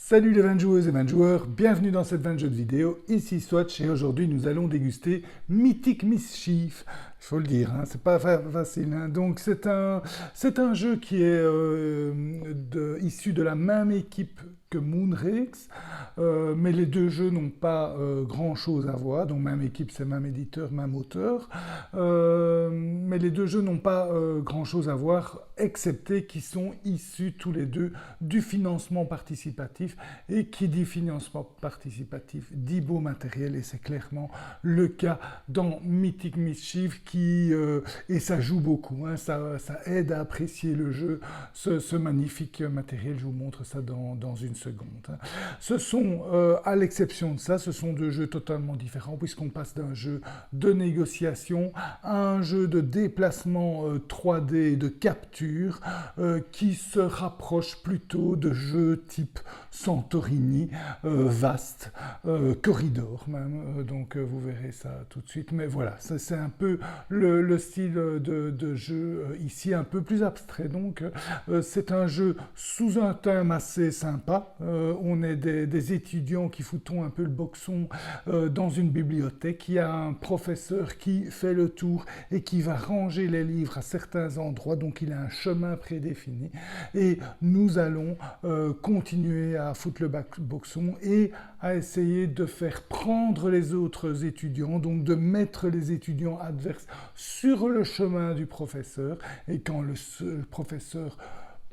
Salut les 20 joueuses et 20 joueurs, bienvenue dans cette 20 jeux de vidéo, ici Swatch et aujourd'hui nous allons déguster Mythic Mischief. Il faut le dire, hein, c'est pas facile. Hein. Donc c'est un jeu qui est issu de la même équipe que Moonrakes, mais les deux jeux n'ont pas grand-chose à voir. Donc même équipe, c'est même éditeur, même auteur. Mais les deux jeux n'ont pas grand-chose à voir, excepté qu'ils sont issus tous les deux du financement participatif. Et qui dit financement participatif dit beau matériel, et c'est clairement le cas dans Mythic Mischief, et ça joue beaucoup, hein, ça aide à apprécier le jeu, ce magnifique matériel. Je vous montre ça dans une seconde. Hein. À l'exception de ça, ce sont deux jeux totalement différents, puisqu'on passe d'un jeu de négociation à un jeu de déplacement 3D et de capture qui se rapproche plutôt de jeux type Santorini, vaste, corridor même, donc vous verrez ça tout de suite, mais voilà, c'est un peu le style de jeu ici, un peu plus abstrait, donc c'est un jeu sous un thème assez sympa. On est des étudiants qui foutons un peu le boxon dans une bibliothèque. Il y a un professeur qui fait le tour et qui va ranger les livres à certains endroits, donc il a un chemin prédéfini, et nous allons continuer à foutre le boxon et à essayer de faire prendre les autres étudiants, donc de mettre les étudiants adverses sur le chemin du professeur. Et quand le professeur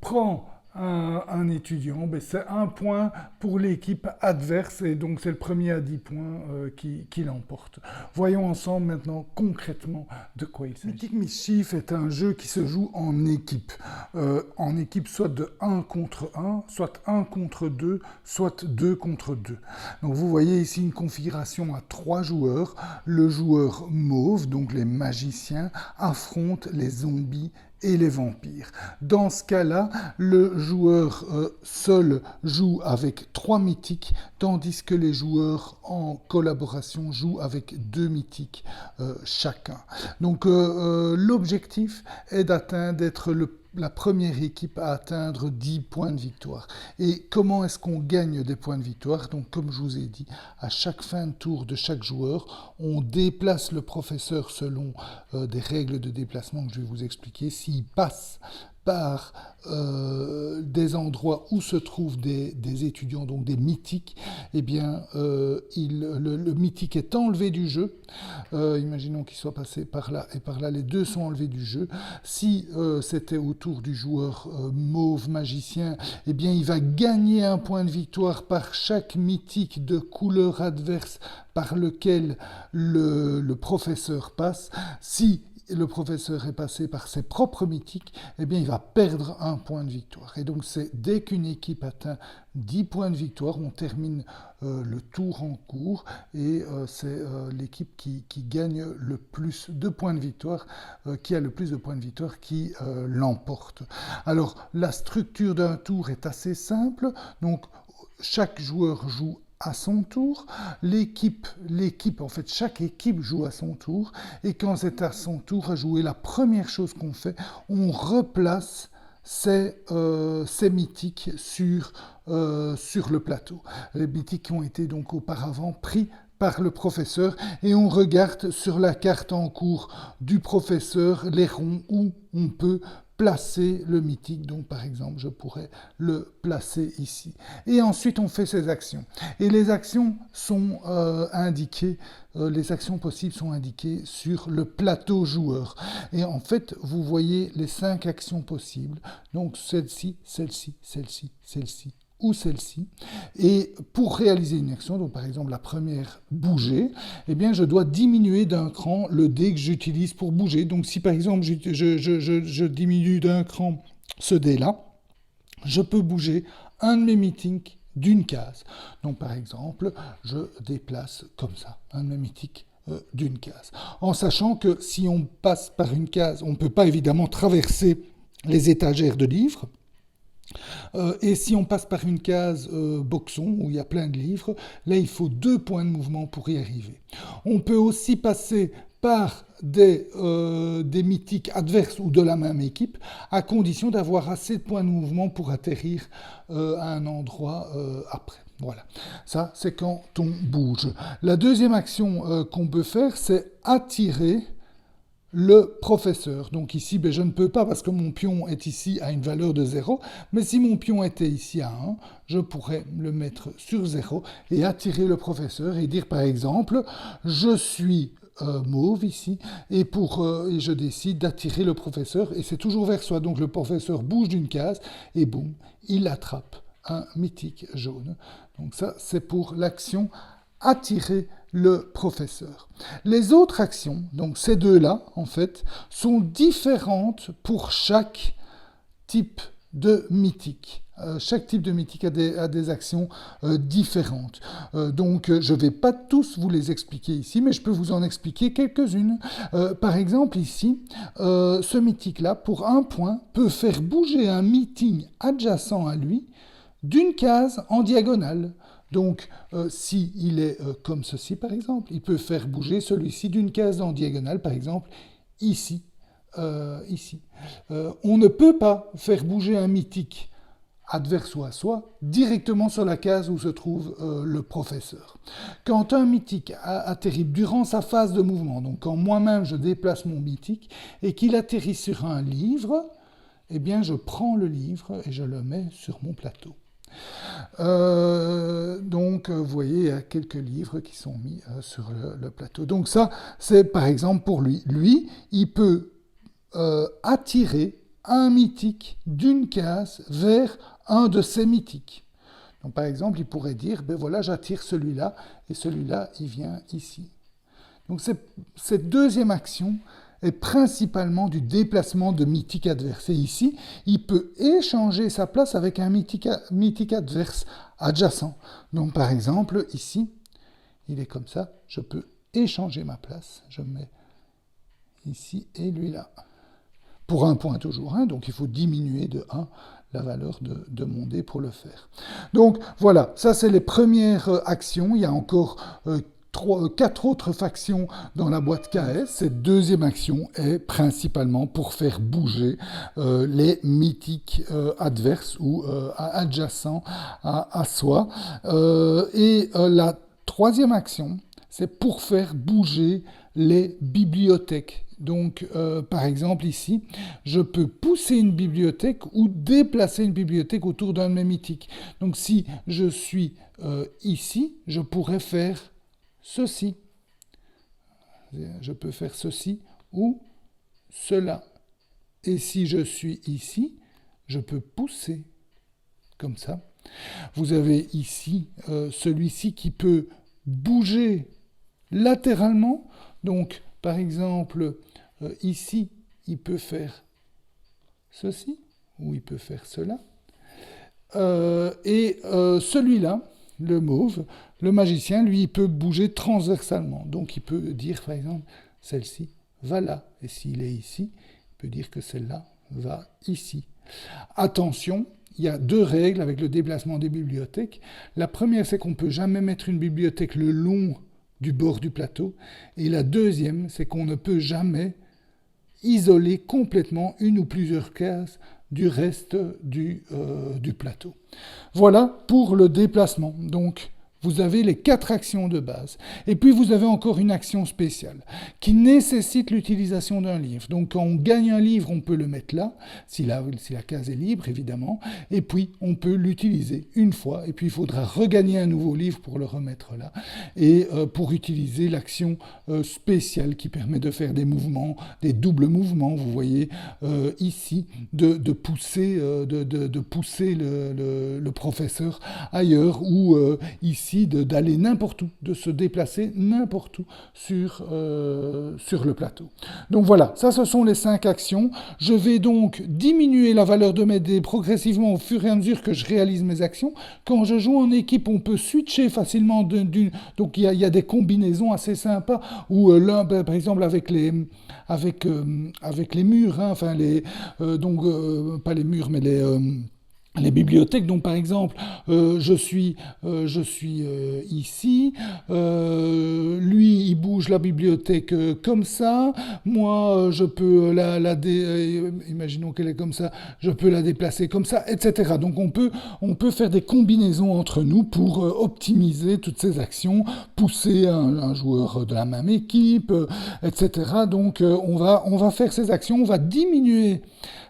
prend un étudiant, ben c'est un point pour l'équipe adverse, et donc c'est le premier à 10 points qui l'emporte. Voyons ensemble maintenant concrètement de quoi il s'agit. Mythic Mischief est un jeu qui se joue en équipe soit de 1 contre 1, soit 1 contre 2, soit 2 contre 2. Donc vous voyez ici une configuration à 3 joueurs. Le joueur mauve, donc les magiciens, affronte les zombies et les vampires. Dans ce cas-là, le joueur seul joue avec 3 mythiques, tandis que les joueurs en collaboration jouent avec 2 mythiques chacun. Donc l'objectif est d'être la première équipe à atteindre 10 points de victoire. Et comment est-ce qu'on gagne des points de victoire? Donc, comme je vous ai dit, à chaque fin de tour de chaque joueur, on déplace le professeur selon des règles de déplacement que je vais vous expliquer. S'il passe par des endroits où se trouvent des étudiants, donc des mythiques, eh bien, le mythique est enlevé du jeu. Imaginons qu'il soit passé par là et par là, les deux sont enlevés du jeu. Si c'était autour du joueur mauve magicien, eh bien, il va gagner un point de victoire par chaque mythique de couleur adverse par lequel le professeur passe. Si le professeur est passé par ses propres mythiques, eh bien, il va perdre un point de victoire. Et donc, c'est dès qu'une équipe atteint 10 points de victoire, on termine le tour en cours, et c'est l'équipe qui gagne le plus de points de victoire, qui a le plus de points de victoire, qui l'emporte. Alors, la structure d'un tour est assez simple. Donc, chaque joueur joue à son tour, en fait, chaque équipe joue à son tour, et quand c'est à son tour à jouer, la première chose qu'on fait, on replace ces mythiques sur le plateau. Les mythiques qui ont été donc auparavant pris par le professeur, et on regarde sur la carte en cours du professeur les ronds où on peut placer le mythique. Donc par exemple, je pourrais le placer ici. Et ensuite, on fait ses actions. Et les actions sont indiquées, les actions possibles sont indiquées sur le plateau joueur. Et en fait, vous voyez les 5 actions possibles. Donc celle-ci, celle-ci, celle-ci, celle-ci ou celle-ci. Et pour réaliser une action, donc par exemple la première, bouger, eh bien je dois diminuer d'un cran le dé que j'utilise pour bouger. Donc si par exemple je diminue d'un cran ce dé-là, je peux bouger un de mes mythiques d'une case. Donc par exemple, je déplace comme ça un de mes mythiques d'une case. En sachant que si on passe par une case, on ne peut pas évidemment traverser les étagères de livres. Et si on passe par une case boxon où il y a plein de livres, là il faut 2 points de mouvement pour y arriver. On peut aussi passer par des mythiques adverses ou de la même équipe, à condition d'avoir assez de points de mouvement pour atterrir à un endroit après. Voilà, ça c'est quand on bouge. La deuxième action qu'on peut faire, c'est attirer le professeur. Donc ici, je ne peux pas parce que mon pion est ici à une valeur de 0, mais si mon pion était ici à 1, je pourrais le mettre sur 0 et attirer le professeur et dire par exemple, je suis mauve ici, et je décide d'attirer le professeur, et c'est toujours vers soi, donc le professeur bouge d'une case, et boum, il attrape un mythique jaune. Donc ça, c'est pour l'action attirer le professeur. Les autres actions, donc ces deux-là, en fait, sont différentes pour chaque type de mythique. Chaque type de mythique a des actions différentes. Donc, je ne vais pas tous vous les expliquer ici, mais je peux vous en expliquer quelques-unes. Par exemple, ici, ce mythique-là, pour un point, peut faire bouger un mythique adjacent à lui d'une case en diagonale. Donc, s'il est comme ceci, par exemple, il peut faire bouger celui-ci d'une case en diagonale, par exemple, ici. Ici. On ne peut pas faire bouger un mythique adverse ou à soi directement sur la case où se trouve le professeur. Quand un mythique atterrit durant sa phase de mouvement, donc quand moi-même je déplace mon mythique et qu'il atterrit sur un livre, eh bien je prends le livre et je le mets sur mon plateau. Donc, vous voyez, il y a quelques livres qui sont mis sur le plateau. Donc ça, c'est par exemple pour lui. Lui, il peut attirer un mythique d'une case vers un de ses mythiques. Donc, par exemple, il pourrait dire, ben voilà, j'attire celui-là, et celui-là, il vient ici. Donc, cette deuxième action est principalement du déplacement de mythiques adverses. Et ici, il peut échanger sa place avec un mythique adverse adjacent. Donc, par exemple, ici, il est comme ça, je peux échanger ma place. Je mets ici et lui là. Pour un point toujours, hein, donc il faut diminuer de 1 la valeur de mon dé pour le faire. Donc, voilà, ça c'est les premières actions. Il y a encore 4 autres factions dans la boîte KS. Cette deuxième action est principalement pour faire bouger les mythiques adverses ou adjacents à soi. La troisième action, c'est pour faire bouger les bibliothèques. Donc, par exemple, ici, je peux pousser une bibliothèque ou déplacer une bibliothèque autour d'un de mes mythiques. Donc, si je suis ici, je pourrais faire ceci. Je peux faire ceci ou cela. Et si je suis ici, je peux pousser comme ça. Vous avez ici celui-ci qui peut bouger latéralement. Donc, par exemple, ici, il peut faire ceci ou il peut faire cela. Celui-là, le mauve, le magicien, lui, il peut bouger transversalement. Donc, il peut dire, par exemple, celle-ci va là. Et s'il est ici, il peut dire que celle-là va ici. Attention, il y a 2 règles avec le déplacement des bibliothèques. La première, c'est qu'on ne peut jamais mettre une bibliothèque le long du bord du plateau. Et la deuxième, c'est qu'on ne peut jamais isoler complètement une ou plusieurs cases du reste du plateau. Voilà pour le déplacement. Donc, vous avez les 4 actions de base. Et puis, vous avez encore une action spéciale qui nécessite l'utilisation d'un livre. Donc, quand on gagne un livre, on peut le mettre là, si la case est libre, évidemment. Et puis, on peut l'utiliser une fois. Et puis, il faudra regagner un nouveau livre pour le remettre là. Et pour utiliser l'action spéciale qui permet de faire des mouvements, des doubles mouvements, vous voyez ici, de pousser le professeur ailleurs, ou ici, d'aller n'importe où, de se déplacer n'importe où sur le plateau. Donc voilà, ça ce sont les 5 actions. Je vais donc diminuer la valeur de mes dés progressivement au fur et à mesure que je réalise mes actions. Quand je joue en équipe, on peut switcher facilement donc il y a des combinaisons assez sympas où l'un, par exemple avec les murs, hein, enfin pas les murs, mais les bibliothèques, donc par exemple, je suis ici, lui il bouge la bibliothèque comme ça, moi je peux imaginons qu'elle est comme ça, je peux la déplacer comme ça, etc. Donc on peut faire des combinaisons entre nous pour optimiser toutes ces actions, pousser un joueur de la même équipe, etc. Donc on va faire ces actions, on va diminuer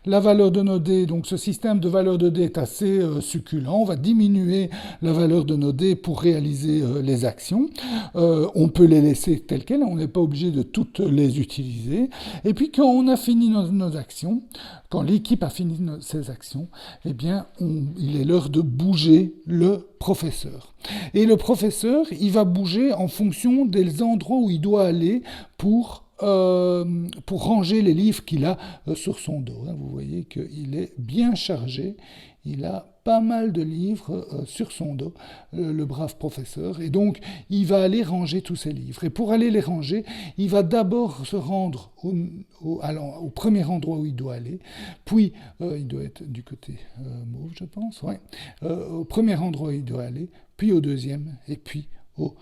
la valeur de nos dés, donc ce système de valeur de dés est assez succulent. On va diminuer la valeur de nos dés pour réaliser les actions. On peut les laisser telles quelles, on n'est pas obligé de toutes les utiliser. Et puis quand on a fini nos actions, quand l'équipe a fini ses actions, eh bien, il est l'heure de bouger le professeur. Et le professeur, il va bouger en fonction des endroits où il doit aller pour ranger les livres qu'il a sur son dos. Vous voyez qu'il est bien chargé, il a pas mal de livres sur son dos, le brave professeur, et donc il va aller ranger tous ces livres. Et pour aller les ranger, il va d'abord se rendre au premier endroit où il doit aller, puis il doit être du côté mauve, je pense, ouais. Au premier endroit où il doit aller, puis au deuxième, et puis au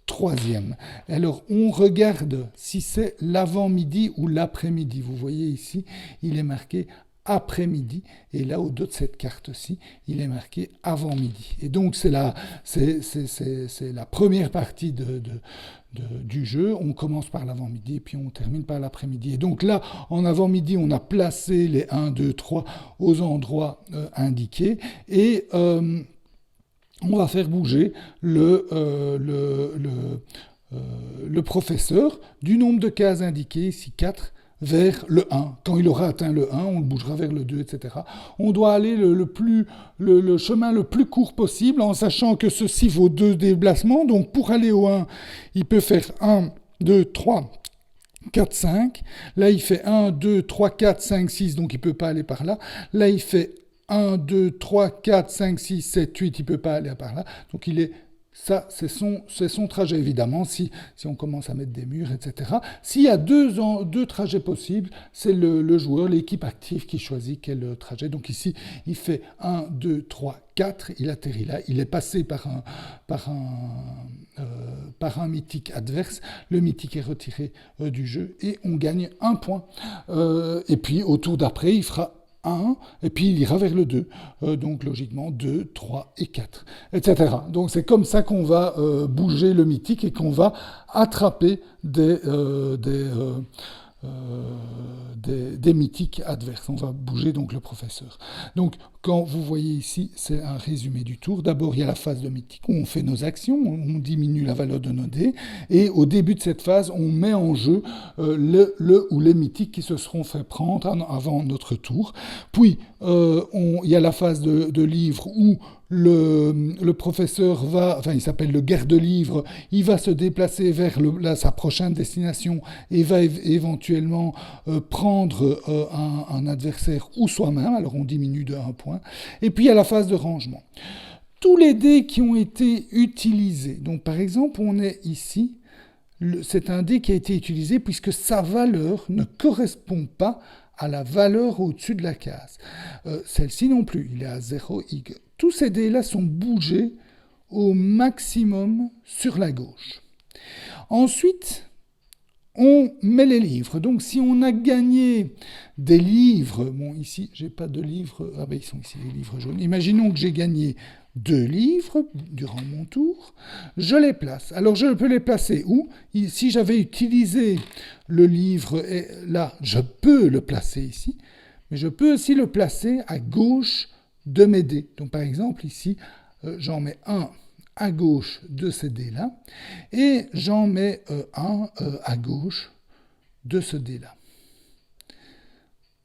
troisième. Alors, on regarde si c'est l'avant-midi ou l'après-midi. Vous voyez ici, il est marqué après-midi, et là, au dos de cette carte-ci, il est marqué avant-midi. Et donc, c'est la première partie du jeu. On commence par l'avant-midi, et puis on termine par l'après-midi. Et donc là, en avant-midi, on a placé les 1, 2, 3 aux endroits indiqués, et on va faire bouger le professeur du nombre de cases indiquées, ici 4, vers le 1. Quand il aura atteint le 1, on le bougera vers le 2, etc. On doit aller le chemin le plus court possible, en sachant que ceci vaut 2 déplacements. Donc pour aller au 1, il peut faire 1, 2, 3, 4, 5. Là, il fait 1, 2, 3, 4, 5, 6, donc il ne peut pas aller par là. Là, il fait 1, 2, 3, 4, 5, 6, 7, 8, il ne peut pas aller par là. Donc ça, c'est son trajet, évidemment, si on commence à mettre des murs, etc. S'il y a deux trajets possibles, c'est le joueur, l'équipe active qui choisit quel trajet. Donc ici, il fait 1, 2, 3, 4, il atterrit là, il est passé par un mythique adverse, le mythique est retiré du jeu et on gagne 1 point. Et puis au tour d'après, il fera 1, et puis il ira vers le 2. Donc logiquement 2, 3 et 4, etc. Donc c'est comme ça qu'on va bouger le mythique et qu'on va attraper des mythiques adverses. On va bouger donc le professeur. Donc quand vous voyez ici, c'est un résumé du tour. D'abord, il y a la phase de mythique où on fait nos actions, on diminue la valeur de nos dés, et au début de cette phase, on met en jeu le ou les mythiques qui se seront fait prendre avant notre tour. Puis, il y a la phase de livre où le professeur il s'appelle le garde-livre, il va se déplacer vers sa prochaine destination et va éventuellement prendre un adversaire ou soi-même, alors on diminue de 1 point. Et puis il y a la phase de rangement. Tous les dés qui ont été utilisés, donc par exemple on est ici, c'est un dé qui a été utilisé puisque sa valeur ne correspond pas à la valeur au-dessus de la case. Celle-ci non plus, il est à 0 IG. Tous ces dés-là sont bougés au maximum sur la gauche. Ensuite, on met les livres. Donc si on a gagné des livres, bon ici j'ai pas de livres, ils sont ici les livres jaunes. Imaginons que j'ai gagné 2 livres durant mon tour, je les place. Alors je peux les placer où ? Si j'avais utilisé le livre, là je peux le placer ici, mais je peux aussi le placer à gauche de mes dés. Donc par exemple ici, j'en mets un à gauche de ces dés-là, et j'en mets un à gauche de ce dé-là.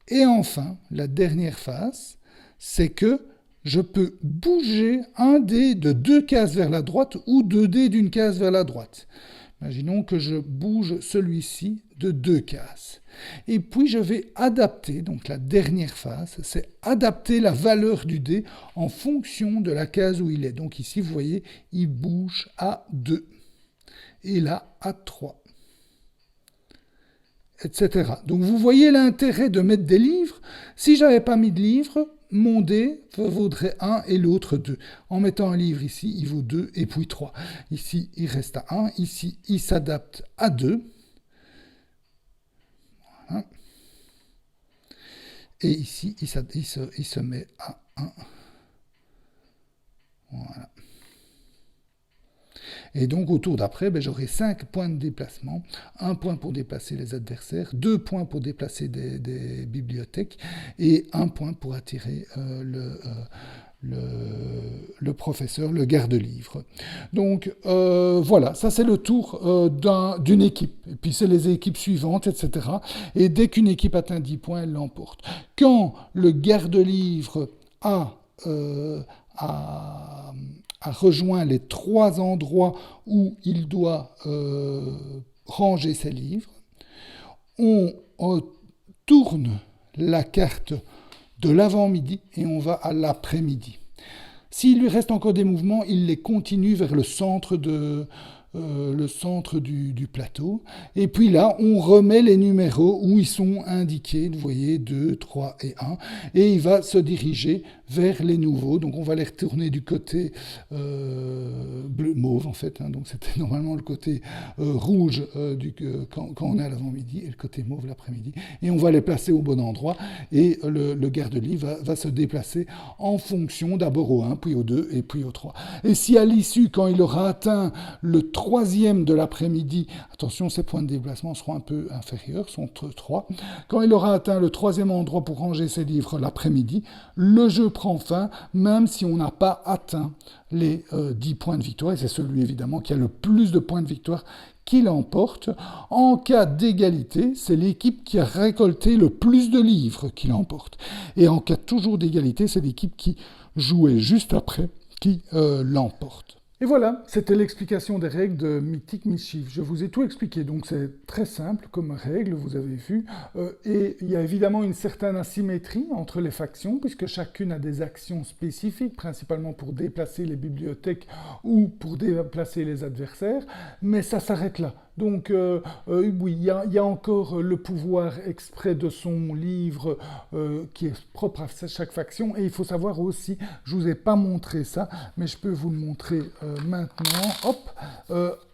Et enfin, la dernière phase, c'est que je peux bouger un dé de 2 cases vers la droite ou 2 dés d'une case vers la droite. Imaginons que je bouge celui-ci de 2 cases. Et puis je vais adapter, donc la dernière phase, c'est adapter la valeur du dé en fonction de la case où il est. Donc ici, vous voyez, il bouge à 2. Et là, à 3. Etc. Donc vous voyez l'intérêt de mettre des livres. Si je n'avais pas mis de livres, mon dé vaudrait 1 et l'autre 2. En mettant un livre ici, il vaut 2 et puis 3. Ici, il reste à 1. Ici, il s'adapte à 2. Voilà. Et ici, il se met à 1. Voilà. Et donc, au tour d'après, j'aurai 5 points de déplacement. 1 point pour déplacer les adversaires, 2 points pour déplacer des bibliothèques et 1 point pour attirer le professeur, le garde-livre. Donc, voilà, ça c'est le tour d'une équipe. Et puis, c'est les équipes suivantes, etc. Et dès qu'une équipe atteint 10 points, elle l'emporte. Quand le garde-livre a rejoint les 3 endroits où il doit ranger ses livres, on tourne la carte de l'avant-midi et on va à l'après-midi. S'il lui reste encore des mouvements, il les continue vers le centre du plateau. Et puis là, on remet les numéros où ils sont indiqués, vous voyez, 2, 3 et 1. Et il va se diriger vers les nouveaux. Donc on va les retourner du côté bleu mauve, en fait. Donc c'était normalement le côté rouge quand on est à l'avant-midi et le côté mauve l'après-midi. Et on va les placer au bon endroit. Et le garde-livre va se déplacer en fonction d'abord au 1, puis au 2 et puis au 3. Et si à l'issue, quand il aura atteint le 3e de l'après-midi, attention, ces points de déplacement seront un peu inférieurs, sont 3. Quand il aura atteint le 3e endroit pour ranger ses livres l'après-midi, le jeu prend fin, même si on n'a pas atteint les 10 points de victoire. Et c'est celui, évidemment, qui a le plus de points de victoire qui l'emporte. En cas d'égalité, c'est l'équipe qui a récolté le plus de livres qui l'emporte. Et en cas toujours d'égalité, c'est l'équipe qui jouait juste après qui l'emporte. Et voilà, c'était l'explication des règles de Mythic Mischief. Je vous ai tout expliqué, donc c'est très simple comme règle, vous avez vu. Et il y a évidemment une certaine asymétrie entre les factions, puisque chacune a des actions spécifiques, principalement pour déplacer les bibliothèques ou pour déplacer les adversaires, mais ça s'arrête là. Donc oui, il y a encore le pouvoir exprès de son livre qui est propre à chaque faction. Et il faut savoir aussi, je ne vous ai pas montré ça, mais je peux vous le montrer maintenant. Hop,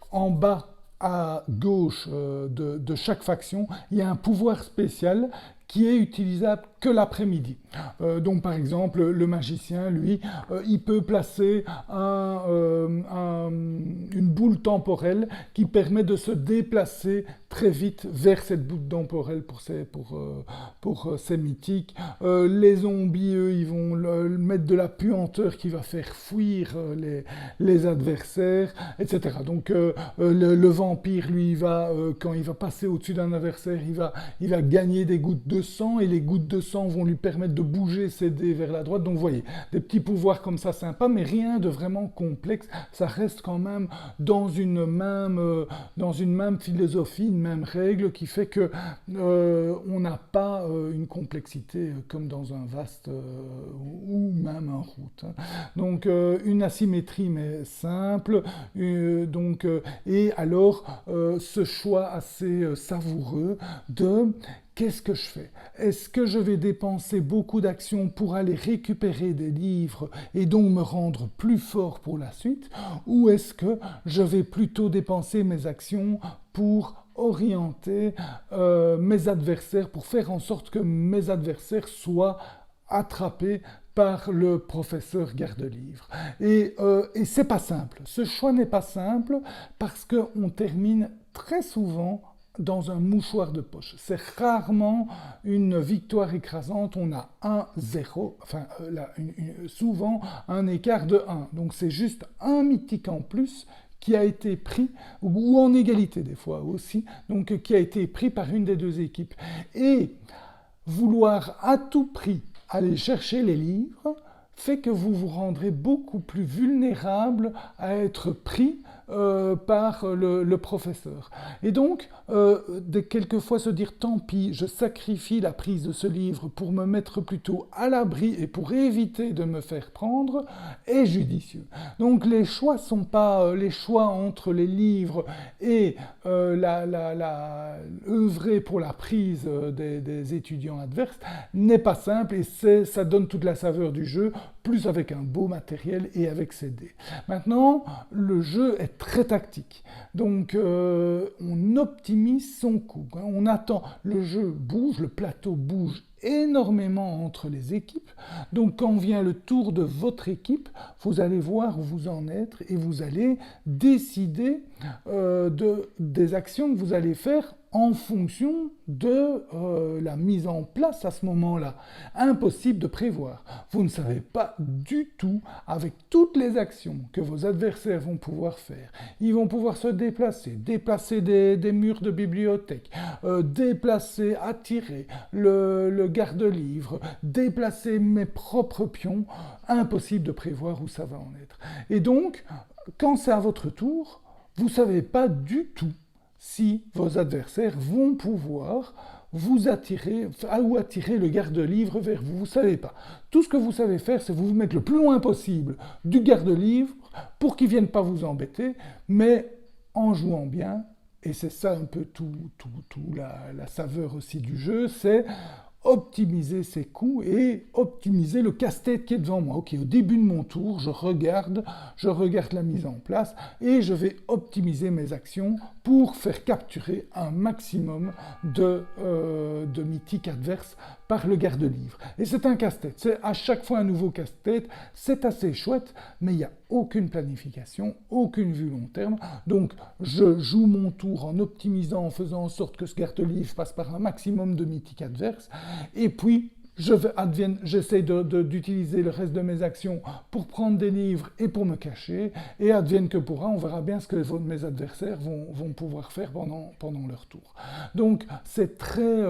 en bas à gauche de chaque faction, il y a un pouvoir spécial qui est utilisable que l'après-midi. Donc par exemple, le magicien, lui, il peut placer une boule temporelle qui permet de se déplacer très vite vers cette boule temporelle pour ces mythiques. Les zombies, eux, ils vont mettre de la puanteur qui va faire fuir les adversaires, etc. Donc le vampire, lui, quand il va passer au-dessus d'un adversaire, il va gagner des gouttes de sang, et les gouttes de sang vont lui permettre de bouger ses dés vers la droite. Donc vous voyez, des petits pouvoirs comme ça sympas, mais rien de vraiment complexe. Ça reste quand même dans une même philosophie, une même règle qui fait que on n'a pas une complexité comme dans un vaste ou même un route. Donc une asymétrie mais simple. Et alors ce choix assez savoureux de qu'est-ce que je fais? Est-ce que je vais dépenser beaucoup d'actions pour aller récupérer des livres et donc me rendre plus fort pour la suite? Ou est-ce que je vais plutôt dépenser mes actions pour orienter mes adversaires, pour faire en sorte que mes adversaires soient attrapés par le professeur garde-livre. Et c'est pas simple. Ce choix n'est pas simple parce qu'on termine très souvent dans un mouchoir de poche. C'est rarement une victoire écrasante, on a 1-0, enfin souvent un écart de 1. Donc c'est juste un mythique en plus qui a été pris, ou en égalité des fois aussi, donc qui a été pris par une des deux équipes. Et vouloir à tout prix aller chercher les livres fait que vous vous rendrez beaucoup plus vulnérable à être pris par le professeur. Et donc, quelquefois se dire tant pis, je sacrifie la prise de ce livre pour me mettre plutôt à l'abri et pour éviter de me faire prendre, est judicieux. Donc les choix sont pas les choix entre les livres et œuvrer pour la prise des étudiants adverses n'est pas simple et ça donne toute la saveur du jeu, plus avec un beau matériel et avec ses dés. Maintenant, le jeu est très tactique. Donc, on optimise son coup. On attend, le jeu bouge, le plateau bouge énormément entre les équipes. Donc, quand vient le tour de votre équipe, vous allez voir où vous en êtes et vous allez décider des actions que vous allez faire en fonction de la mise en place à ce moment-là. Impossible de prévoir. Vous ne savez pas du tout, avec toutes les actions que vos adversaires vont pouvoir faire. Ils vont pouvoir se déplacer des murs de bibliothèque, déplacer, attirer le garde-livre, déplacer mes propres pions. Impossible de prévoir où ça va en être. Et donc, quand c'est à votre tour, vous ne savez pas du tout si vos adversaires vont pouvoir vous attirer ou attirer le garde-livre vers vous. Vous ne savez pas. Tout ce que vous savez faire, c'est vous mettre le plus loin possible du garde-livre pour qu'il ne vienne pas vous embêter, mais en jouant bien, et c'est ça un peu la saveur aussi du jeu, c'est optimiser ses coups et optimiser le casse-tête qui est devant moi. Ok, au début de mon tour, je regarde la mise en place et je vais optimiser mes actions pour faire capturer un maximum de mythiques adverses par le garde-livre. Et c'est un casse-tête, c'est à chaque fois un nouveau casse-tête, c'est assez chouette, mais il n'y a aucune planification, aucune vue long terme. Donc je joue mon tour en optimisant, en faisant en sorte que ce garde-livre passe par un maximum de mythiques adverses, et puis j'essaie d'utiliser le reste de mes actions pour prendre des livres et pour me cacher, et advienne que pourra, on verra bien ce que mes adversaires vont pouvoir faire pendant leur tour. Donc c'est très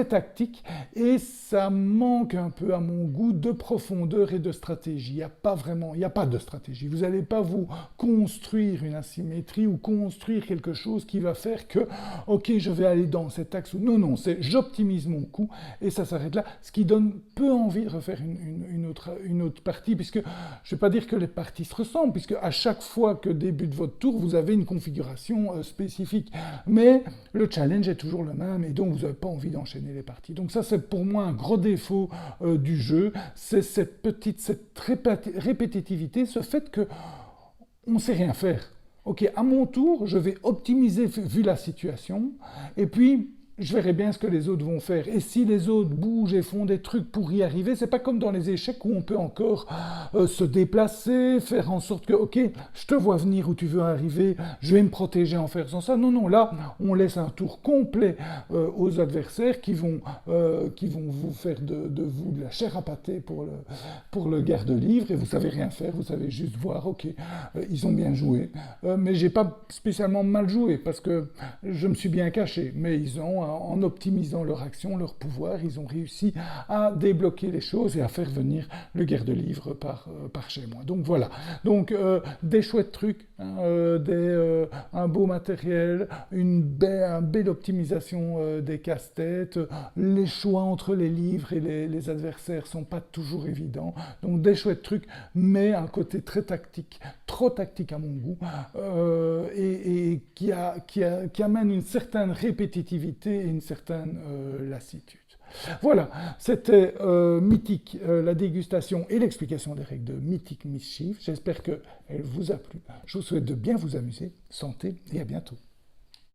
tactique, et ça manque un peu à mon goût de profondeur et de stratégie. Il n'y a pas de stratégie. Vous n'allez pas vous construire une asymétrie ou construire quelque chose qui va faire que, ok, je vais aller dans cet axe. Non, c'est j'optimise mon coup, et ça s'arrête là, ce qui donne peu envie de refaire une autre partie, puisque je ne vais pas dire que les parties se ressemblent, puisque à chaque fois que débute votre tour, vous avez une configuration spécifique, mais le challenge est toujours le même, et donc vous n'avez pas envie d'enchaîner les parties. Donc ça, c'est pour moi un gros défaut du jeu, c'est cette répétitivité, ce fait que on ne sait rien faire. Ok, à mon tour, je vais optimiser vu la situation, et puis je verrai bien ce que les autres vont faire. Et si les autres bougent et font des trucs pour y arriver, c'est pas comme dans les échecs où on peut encore se déplacer, faire en sorte que, ok, je te vois venir où tu veux arriver, je vais me protéger en faisant ça. Non, là, on laisse un tour complet aux adversaires qui vont vous faire de vous de la chair à pâté pour le garde-livre, et vous savez rien faire, vous savez juste voir, ok, ils ont bien joué, mais j'ai pas spécialement mal joué, parce que je me suis bien caché, mais ils ont en optimisant leur action, leur pouvoir, ils ont réussi à débloquer les choses et à faire venir le garde-livre par chez moi. Donc voilà, donc des chouettes trucs, hein, un beau matériel, une belle optimisation des casse-têtes, les choix entre les livres et les adversaires sont pas toujours évidents, donc des chouettes trucs, mais un côté très tactique, trop tactique à mon goût, et qui amène une certaine répétitivité et une certaine lassitude. Voilà, c'était Mythique, la dégustation et l'explication des règles de Mythic Mischief. J'espère qu'elle vous a plu. Je vous souhaite de bien vous amuser. Santé et à bientôt.